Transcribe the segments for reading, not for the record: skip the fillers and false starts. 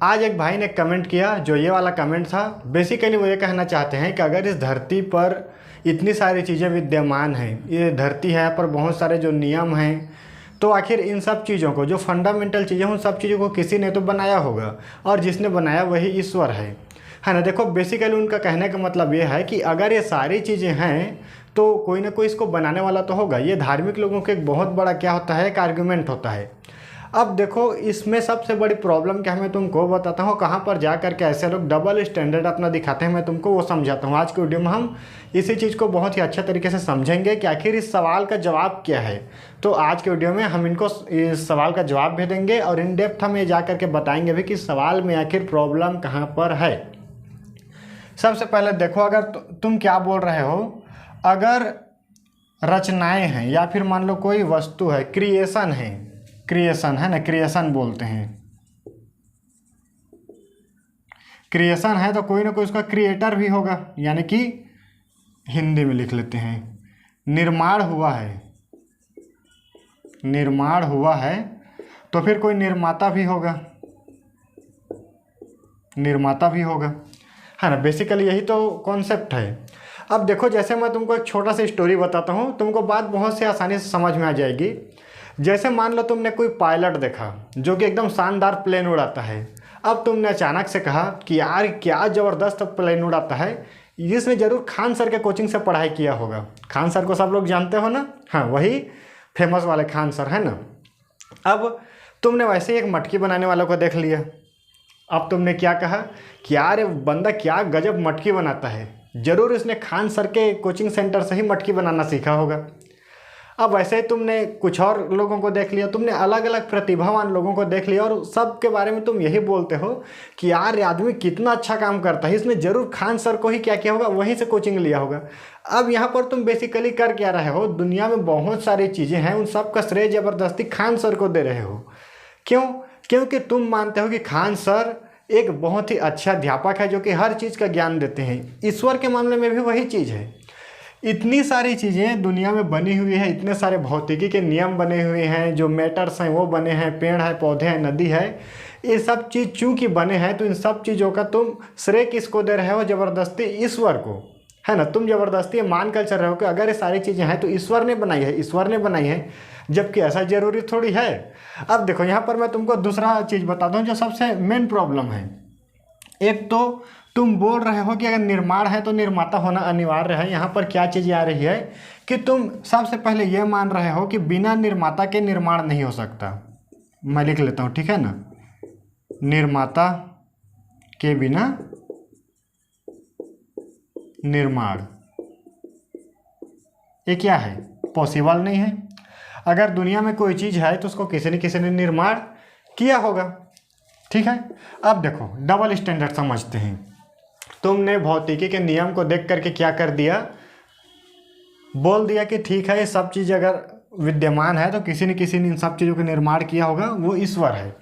आज एक भाई ने कमेंट किया, जो ये वाला कमेंट था, बेसिकली वो ये कहना चाहते हैं कि अगर इस धरती पर इतनी सारी चीज़ें विद्यमान हैं, ये धरती है पर बहुत सारे जो नियम हैं, तो आखिर इन सब चीज़ों को, जो फंडामेंटल चीज़ें, उन सब चीज़ों को किसी ने तो बनाया होगा, और जिसने बनाया वही ईश्वर है ना। देखो, बेसिकली उनका कहने का मतलब ये है कि अगर ये सारी चीज़ें हैं तो कोई ना कोई इसको बनाने वाला तो होगा। ये धार्मिक लोगों के एक बहुत बड़ा क्या होता है, एक आर्गुमेंट होता है। अब देखो, इसमें सबसे बड़ी प्रॉब्लम क्या है मैं तुमको बताता हूँ। कहाँ पर जा कर के ऐसे लोग डबल स्टैंडर्ड अपना दिखाते हैं, मैं तुमको वो समझाता हूँ। आज की वीडियो में हम इसी चीज़ को बहुत ही अच्छे तरीके से समझेंगे कि आखिर इस सवाल का जवाब क्या है। तो आज के वीडियो में हम इनको इस सवाल का जवाब भी देंगे और इन डेप्थ हम ये जा कर के बताएंगे भी कि सवाल में आखिर प्रॉब्लम कहाँ पर है। सबसे पहले देखो, अगर तुम क्या बोल रहे हो, अगर रचनाएं हैं या फिर मान लो कोई वस्तु है, क्रिएशन है, क्रिएशन है ना, क्रिएशन बोलते हैं, क्रिएशन है तो कोई ना कोई उसका क्रिएटर भी होगा, यानी कि हिंदी में लिख लेते हैं, निर्माण हुआ है, निर्माण हुआ है तो फिर कोई निर्माता भी होगा, निर्माता भी होगा, है ना। बेसिकली यही तो कॉन्सेप्ट है। अब देखो, जैसे मैं तुमको एक छोटा सा स्टोरी बताता हूँ, तुमको बात बहुत से आसानी से समझ में आ जाएगी। जैसे मान लो तुमने कोई पायलट देखा जो कि एकदम शानदार प्लेन उड़ाता है। अब तुमने अचानक से कहा कि यार क्या ज़बरदस्त प्लेन उड़ाता है, इसने ज़रूर खान सर के कोचिंग से पढ़ाई किया होगा। खान सर को सब लोग जानते हो ना, हाँ, वही फेमस वाले खान सर, है ना। अब तुमने वैसे ही एक मटकी बनाने वालों को देख लिया। अब तुमने क्या कहा कि यार ये बंदा क्या गजब मटकी बनाता है, ज़रूर इसने खान सर के कोचिंग सेंटर से ही मटकी बनाना सीखा होगा। अब वैसे ही तुमने कुछ और लोगों को देख लिया, तुमने अलग अलग प्रतिभावान लोगों को देख लिया और सब के बारे में तुम यही बोलते हो कि यार ये आदमी कितना अच्छा काम करता है, इसने ज़रूर खान सर को ही क्या किया होगा, वहीं से कोचिंग लिया होगा। अब यहाँ पर तुम बेसिकली कर क्या रहे हो, दुनिया में बहुत सारी चीज़ें हैं, उन सब का श्रेय ज़बरदस्ती खान सर को दे रहे हो। क्यों? क्योंकि तुम मानते हो कि खान सर एक बहुत ही अच्छा अध्यापक है जो कि हर चीज़ का ज्ञान देते हैं। ईश्वर के मामले में भी वही चीज़ है। इतनी सारी चीज़ें दुनिया में बनी हुई है, इतने सारे भौतिकी के नियम बने हुए हैं, जो मैटर्स हैं वो बने हैं, पेड़ है, पौधे हैं, नदी है, ये सब चीज़ चूँकि बने हैं तो इन सब चीज़ों का तुम श्रेय किसको दे रहे हो, ज़बरदस्ती ईश्वर को, है ना। तुम ज़बरदस्ती मान कर चल रहे हो कि अगर ये सारी चीज़ें हैं तो ईश्वर ने बनाई है, ईश्वर ने बनाई है, जबकि ऐसा ज़रूरी थोड़ी है। अब देखो, यहाँ पर मैं तुमको दूसरा चीज़ बता दूँ जो सबसे मेन प्रॉब्लम है। एक तो तुम बोल रहे हो कि अगर निर्माण है तो निर्माता होना अनिवार्य है। यहाँ पर क्या चीज़ आ रही है कि तुम सबसे पहले ये मान रहे हो कि बिना निर्माता के निर्माण नहीं हो सकता। मैं लिख लेता हूँ, ठीक है ना, निर्माता के बिना निर्माण, ये क्या है, पॉसिबल नहीं है। अगर दुनिया में कोई चीज़ है तो उसको किसी ने निर्माण किया होगा, ठीक है। अब देखो, डबल स्टैंडर्ड समझते हैं। तुमने भौतिकी के नियम को देख करके क्या कर दिया, बोल दिया कि ठीक है, ये सब चीज़ अगर विद्यमान है तो किसी ने इन सब चीज़ों का निर्माण किया होगा, वो ईश्वर है।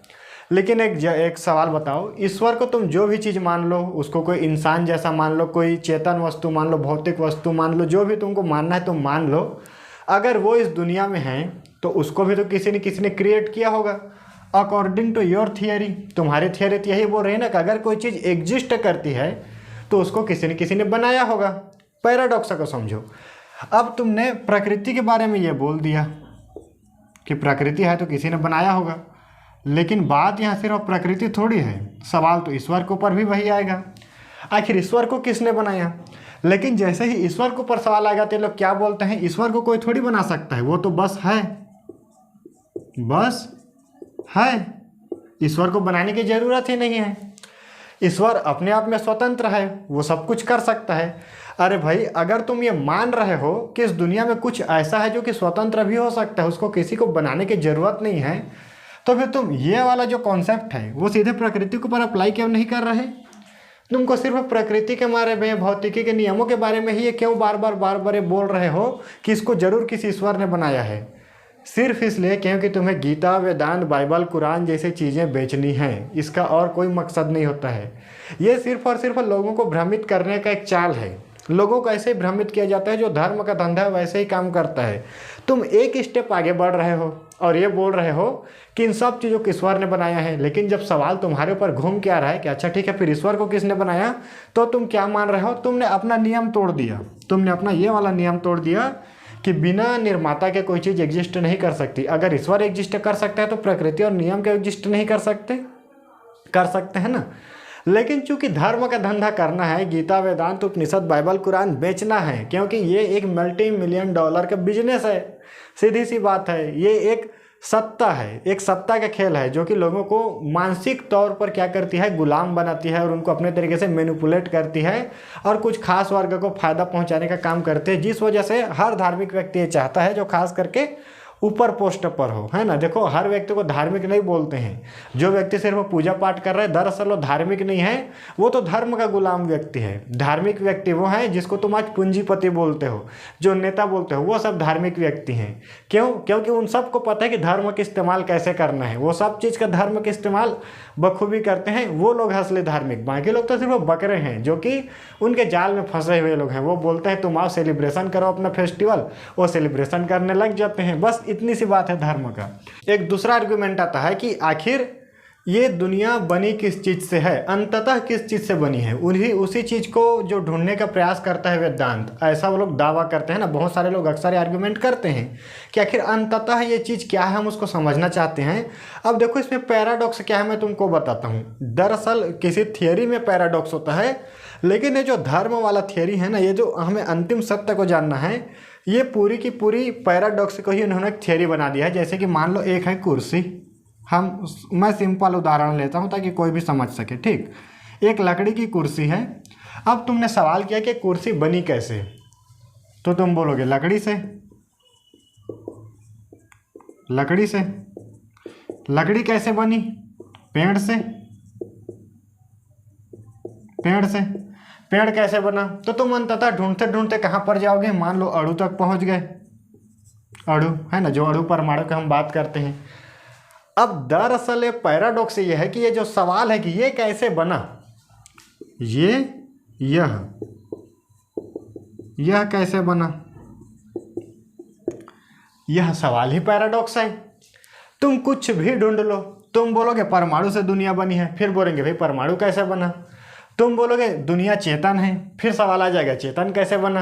लेकिन एक सवाल बताओ, ईश्वर को तुम जो भी चीज़ मान लो, उसको कोई इंसान जैसा मान लो, कोई चेतन वस्तु मान लो, भौतिक वस्तु मान लो, जो भी तुमको मानना है तुम मान लो, अगर वो इस दुनिया में है तो उसको भी तो किसी ने क्रिएट किया होगा। अकॉर्डिंग टू योर थियरी, तुम्हारी थियरी तो यही बोल रही है ना कि अगर कोई चीज़ एग्जिस्ट करती है तो उसको किसी ने बनाया होगा। पैराडॉक्स को समझो। अब तुमने प्रकृति के बारे में ये बोल दिया कि प्रकृति है तो किसी ने बनाया होगा, लेकिन बात यहाँ सिर्फ प्रकृति थोड़ी है, सवाल तो ईश्वर के ऊपर भी वही आएगा। आखिर ईश्वर को किसने बनाया? लेकिन जैसे ही ईश्वर के ऊपर सवाल आएगा तो लोग क्या बोलते हैं, ईश्वर को कोई थोड़ी बना सकता है, वो तो बस है, बस है, ईश्वर को बनाने की ज़रूरत ही नहीं है। ईश्वर अपने आप में स्वतंत्र है, वो सब कुछ कर सकता है। अरे भाई, अगर तुम ये मान रहे हो कि इस दुनिया में कुछ ऐसा है जो कि स्वतंत्र भी हो सकता है, उसको किसी को बनाने की ज़रूरत नहीं है, तो फिर तुम ये वाला जो कॉन्सेप्ट है वो सीधे प्रकृति के ऊपर अप्लाई क्यों नहीं कर रहे? तुमको सिर्फ प्रकृति के बारे में, भौतिकी के नियमों के बारे में ही ये क्यों बार बार ये बोल रहे हो कि इसको ज़रूर किसी ईश्वर ने बनाया है? सिर्फ इसलिए क्योंकि तुम्हें गीता, वेदांत, बाइबल, कुरान जैसी चीज़ें बेचनी हैं, इसका और कोई मकसद नहीं होता है। ये सिर्फ और सिर्फ लोगों को भ्रमित करने का एक चाल लोगों को ऐसे ही भ्रमित किया जाता है, जो धर्म का धंधा है वैसे ही काम करता है। तुम एक स्टेप आगे बढ़ रहे हो और ये बोल रहे हो कि इन सब चीज़ों को ईश्वर ने बनाया है, लेकिन जब सवाल तुम्हारे ऊपर घूम के आ रहा है कि अच्छा ठीक है फिर ईश्वर को किसने बनाया, तो तुम क्या मान रहे हो, तुमने अपना नियम तोड़ दिया। तुमने अपना ये वाला नियम तोड़ दिया कि बिना निर्माता के कोई चीज़ एग्जिस्ट नहीं कर सकती। अगर ईश्वर एग्जिस्ट कर सकता है तो प्रकृति और नियम के एग्जिस्ट नहीं कर सकते, कर सकते हैं ना। लेकिन चूंकि धर्म का धंधा करना है, गीता वेदांत उपनिषद बाइबल कुरान बेचना है, क्योंकि ये एक $multi-million का बिजनेस है। सीधी सी बात है, ये एक सत्ता है, एक सत्ता का खेल है जो कि लोगों को मानसिक तौर पर क्या करती है, गुलाम बनाती है और उनको अपने तरीके से मैनिपुलेट करती है और कुछ खास वर्ग को फायदा पहुंचाने का काम करते हैं, जिस वजह से हर धार्मिक व्यक्ति ये चाहता है जो खास करके ऊपर पोस्ट पर हो, है ना। देखो हर व्यक्ति को धार्मिक नहीं बोलते हैं। जो व्यक्ति सिर्फ पूजा पाठ कर रहा है दरअसल वो धार्मिक नहीं है, वो तो धर्म का गुलाम व्यक्ति है। धार्मिक व्यक्ति वो है जिसको तुम आज पूंजीपति बोलते हो, जो नेता बोलते हो, वो सब धार्मिक व्यक्ति हैं। क्यों? क्योंकि उन सबको पता है कि धर्म का इस्तेमाल कैसे करना है। वो सब चीज़ का धर्म का इस्तेमाल बखूबी करते हैं, वो लोग असली धार्मिक। बाकी लोग तो सिर्फ बकरे हैं जो कि उनके जाल में फंसे हुए लोग हैं। वो बोलते हैं तुम आओ सेलिब्रेशन करो अपना फेस्टिवल, वो सेलिब्रेशन करने लग जाते हैं। बस इतनी सी बात है धर्म का। एक दूसरा आर्गुमेंट आता है कि आखिर ये दुनिया बनी किस चीज़ से है, अंततः किस चीज़ से बनी है। उसी चीज़ को जो ढूंढने का प्रयास करता है वेदांत, ऐसा वो लोग दावा करते हैं ना। बहुत सारे लोग अक्सर आर्गुमेंट करते हैं कि आखिर अंततः ये चीज़ क्या है, हम उसको समझना चाहते हैं। अब देखो इसमें पैराडॉक्स क्या है, मैं तुमको बताता हूँ। दरअसल किसी थियोरी में पैराडॉक्स होता है, लेकिन ये जो धर्म वाला थियोरी है ना, ये जो हमें अंतिम सत्य को जानना है, ये पूरी की पूरी पैराडॉक्स को ही उन्होंने एक थियोरी बना दिया है। जैसे कि मान लो एक है कुर्सी, मैं सिंपल उदाहरण लेता हूँ ताकि कोई भी समझ सके। ठीक, एक लकड़ी की कुर्सी है। अब तुमने सवाल किया कि कुर्सी बनी कैसे, तो तुम बोलोगे लकड़ी से। लकड़ी से, लकड़ी कैसे बनी? पेड़ से। पेड़ से, पेड़ कैसे बना? तो तुम अंततः ढूंढते ढूंढते कहाँ पर जाओगे? मान लो अणु तक पहुँच गए। अणु है ना, जो अणु परमाणु की हम बात करते हैं। अब दरअसल ये पैराडॉक्स ये है कि ये जो सवाल है कि ये कैसे बना, यह कैसे बना, यह सवाल ही पैराडॉक्स है। तुम कुछ भी ढूंढ लो, तुम बोलोगे परमाणु से दुनिया बनी है, फिर बोलेंगे भाई परमाणु कैसे बना। तुम बोलोगे दुनिया चेतन है, फिर सवाल आ जाएगा चेतन कैसे बना।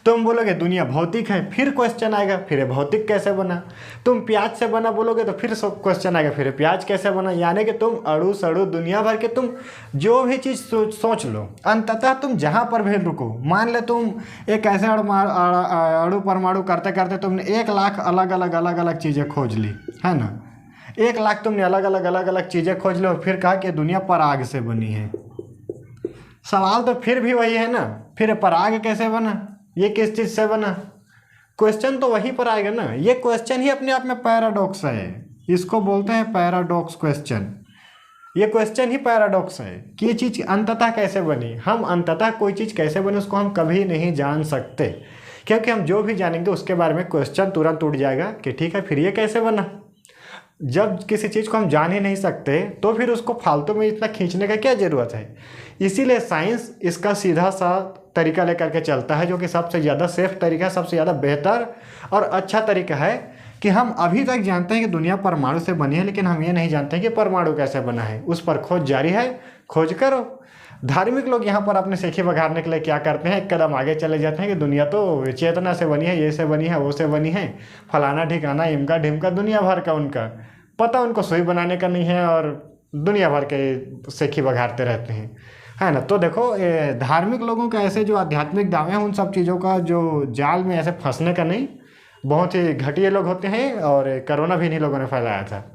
तुम बोलोगे दुनिया भौतिक है, फिर क्वेश्चन आएगा फिर भौतिक कैसे बना। तुम प्याज से बना बोलोगे तो फिर क्वेश्चन आएगा फिर प्याज कैसे बना। यानी कि तुम अड़ू सड़ू दुनिया भर के तुम जो भी चीज़ सोच लो, अंततः तुम जहाँ पर भी रुको। मान ले तुम एक ऐसे अणु परमाणु करते करते तुमने 1,00,000 अलग अलग चीज़ें खोज ली, है ना। 1,00,000 तुमने अलग अलग चीज़ें खोज लो, फिर कहा कि दुनिया पराग से बनी है। सवाल तो फिर भी वही है ना, फिर पराग कैसे बना, ये किस चीज़ से बना। क्वेश्चन तो वहीं पर आएगा ना। ये क्वेश्चन ही अपने आप में पैराडॉक्स है, इसको बोलते हैं पैराडॉक्स क्वेश्चन। ये क्वेश्चन ही पैराडॉक्स है कि ये चीज़ अंततः कैसे बनी। हम अंततः कोई चीज़ कैसे बनी उसको हम कभी नहीं जान सकते, क्योंकि हम जो भी जानेंगे उसके बारे में क्वेश्चन तुरंत उठ जाएगा कि ठीक है फिर ये कैसे बना। जब किसी चीज़ को हम जान ही नहीं सकते तो फिर उसको फालतू में इतना खींचने का क्या ज़रूरत है। इसीलिए साइंस इसका सीधा सा तरीका लेकर के चलता है, जो कि सबसे ज़्यादा सेफ तरीका, सबसे ज़्यादा बेहतर और अच्छा तरीका है। कि हम अभी तक जानते हैं कि दुनिया परमाणु से बनी है, लेकिन हम ये नहीं जानते कि परमाणु कैसे बना है। उस पर खोज जारी है, खोज करो। धार्मिक लोग यहाँ पर अपने सेखी बघारने के लिए क्या करते हैं, एक कदम आगे चले जाते हैं कि दुनिया तो चेतना से बनी है, ये से बनी है, वो से बनी है, फलाना ठिकाना इमका ढिमका, दुनिया भर का उनका पता, उनको सुई बनाने का नहीं है और दुनिया भर के सेखी बघारते रहते हैं, है ना। तो देखो धार्मिक लोगों का ऐसे जो आध्यात्मिक दावे हैं उन सब चीज़ों का जो जाल में ऐसे फंसने का नहीं। बहुत ही घटिया लोग होते हैं और कोरोना भी इन्हीं लोगों ने फैलाया था।